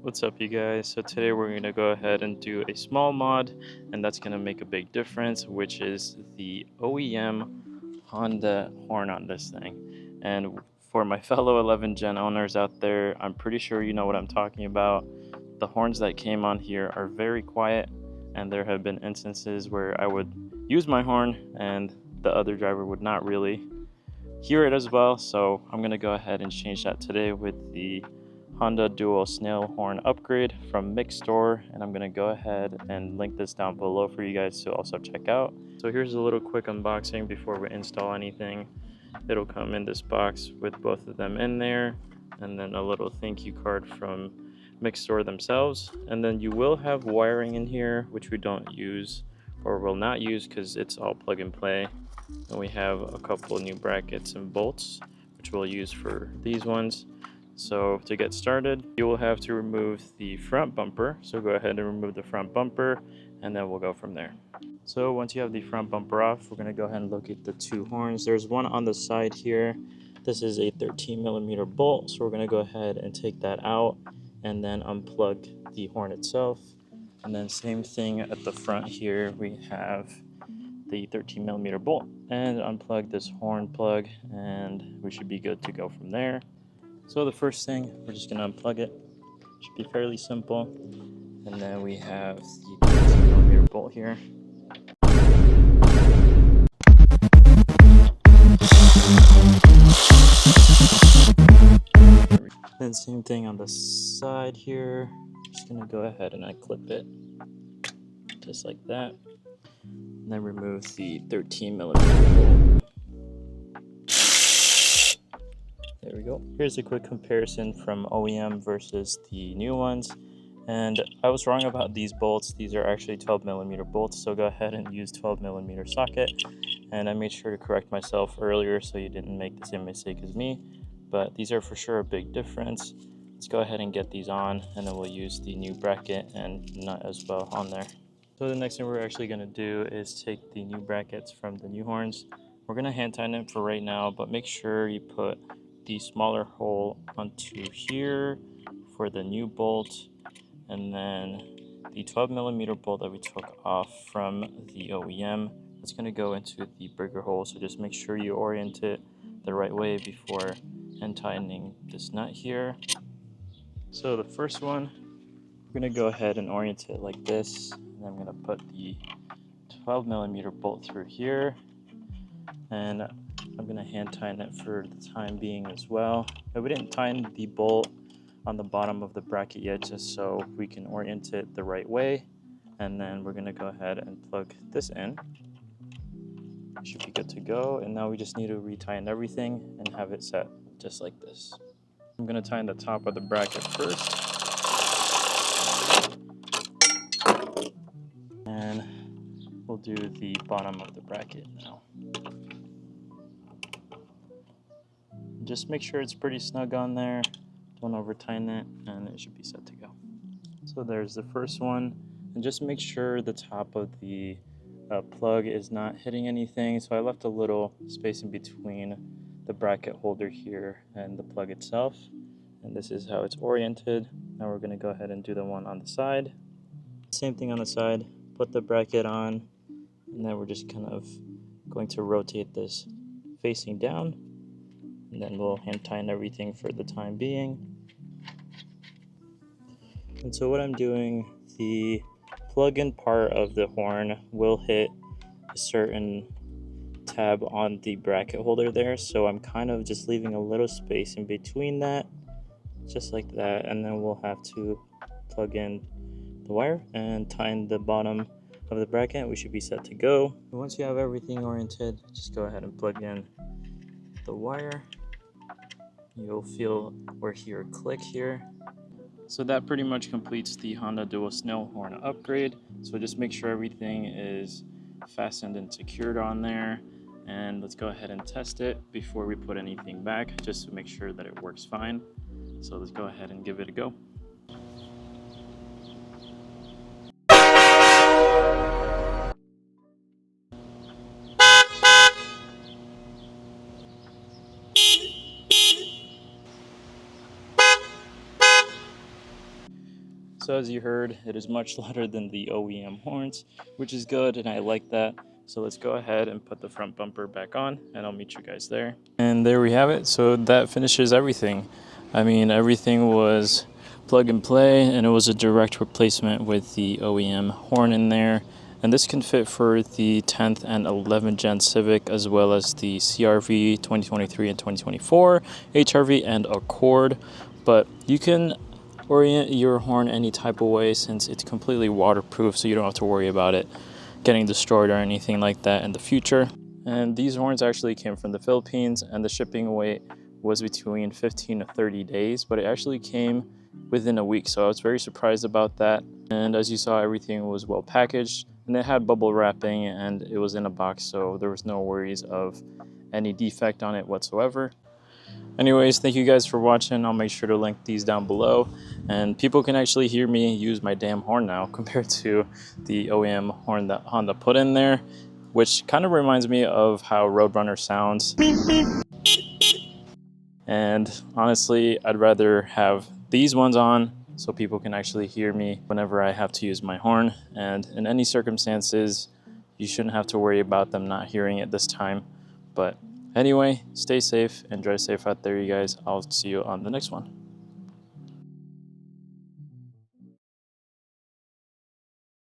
What's up, you guys? So today we're going to go ahead and do a small mod, and that's going to make a big difference, which is the OEM Honda horn on this thing. And for my fellow 11 Gen owners out there, I'm pretty sure you know what I'm talking about. The horns that came on here are very quiet, and there have been instances where I would use my horn and the other driver would not really hear it as well. So I'm going to go ahead and change that today with the Honda Dual Snail horn upgrade from Mick Store, and I'm going to go ahead and link this down below for you guys to also check out. So here's a little quick unboxing before we install anything. It'll come in this box with both of them in there, and then a little thank you card from Mick Store themselves. And then you will have wiring in here, which we don't use or will not use because it's all plug and play. And we have a couple new brackets and bolts, which we'll use for these ones. So to get started, you will have to remove the front bumper. So go ahead and remove the front bumper, and then we'll go from there. So once you have the front bumper off, we're going to go ahead and locate the two horns. There's one on the side here. This is a 13mm bolt, so we're going to go ahead and take that out and then unplug the horn itself. And then same thing at the front here, we have the 13mm bolt, and unplug this horn plug, and we should be good to go from there. So the first thing, we're just going to unplug it. Should be fairly simple. And then we have the 13mm bolt here. Then same thing on the side here. Just going to go ahead and unclip it just like that. And then remove the 13mm bolt. There we go. Here's a quick comparison from OEM versus the new ones. And I was wrong about these bolts. These are actually 12mm bolts, so go ahead and use 12mm socket. And I made sure to correct myself earlier so you didn't make the same mistake as me. But these are for sure a big difference. Let's go ahead and get these on, and then we'll use the new bracket and nut as well on there. So the next thing we're actually going to do is take the new brackets from the new horns. We're going to hand tighten it for right now, but make sure you put the smaller hole onto here for the new bolt, and then the 12mm bolt that we took off from the OEM, it's going to go into the bigger hole. So just make sure you orient it the right way before hand tightening this nut here. So the first one, we're going to go ahead and orient it like this, and I'm going to put the 12mm bolt through here, and I'm going to hand tighten it for the time being as well. But we didn't tighten the bolt on the bottom of the bracket yet, just so we can orient it the right way. And then we're going to go ahead and plug this in. Should be good to go. And now we just need to retighten everything and have it set just like this. I'm going to tighten the top of the bracket first. And we'll do the bottom of the bracket now. Just make sure it's pretty snug on there. Don't over tighten it, and it should be set to go. So there's the first one, and just make sure the top of the plug is not hitting anything. So I left a little space in between the bracket holder here and the plug itself, and this is how it's oriented. Now we're going to go ahead and do the one on the side. Same thing on the side. Put the bracket on, and then we're just kind of going to rotate this facing down, and then we'll hand tighten everything for the time being. And so what I'm doing, the plug-in part of the horn will hit a certain tab on the bracket holder there, so I'm kind of just leaving a little space in between that, just like that, and then we'll have to plug in the wire and tighten the bottom of the bracket. We should be set to go. Once you have everything oriented, just go ahead and plug in the wire. You'll feel or hear a click here. So that pretty much completes the Honda Dual Snail horn upgrade. So just make sure everything is fastened and secured on there. And let's go ahead and test it before we put anything back, just to make sure that it works fine. So let's go ahead and give it a go. So as you heard, it is much louder than the OEM horns, which is good, and I like that. So let's go ahead and put the front bumper back on, and I'll meet you guys there. And there we have it. So that finishes everything. I mean, everything was plug and play, and it was a direct replacement with the OEM horn in there. And this can fit for the 10th and 11th gen Civic, as well as the CRV 2023 and 2024, HRV, and Accord. But you can orient your horn any type of way since it's completely waterproof, so you don't have to worry about it getting destroyed or anything like that in the future. And these horns actually came from the Philippines, and the shipping wait was between 15 to 30 days, but it actually came within a week, so I was very surprised about that. And as you saw, everything was well packaged, and it had bubble wrapping, and it was in a box, so there was no worries of any defect on it whatsoever. Anyways, thank you guys for watching. I'll make sure to link these down below, and people can actually hear me use my damn horn now compared to the OEM horn that Honda put in there, which kind of reminds me of how Roadrunner sounds. And honestly, I'd rather have these ones on so people can actually hear me whenever I have to use my horn. And in any circumstances, you shouldn't have to worry about them not hearing it this time. But anyway, stay safe and drive safe out there, you guys. I'll see you on the next one.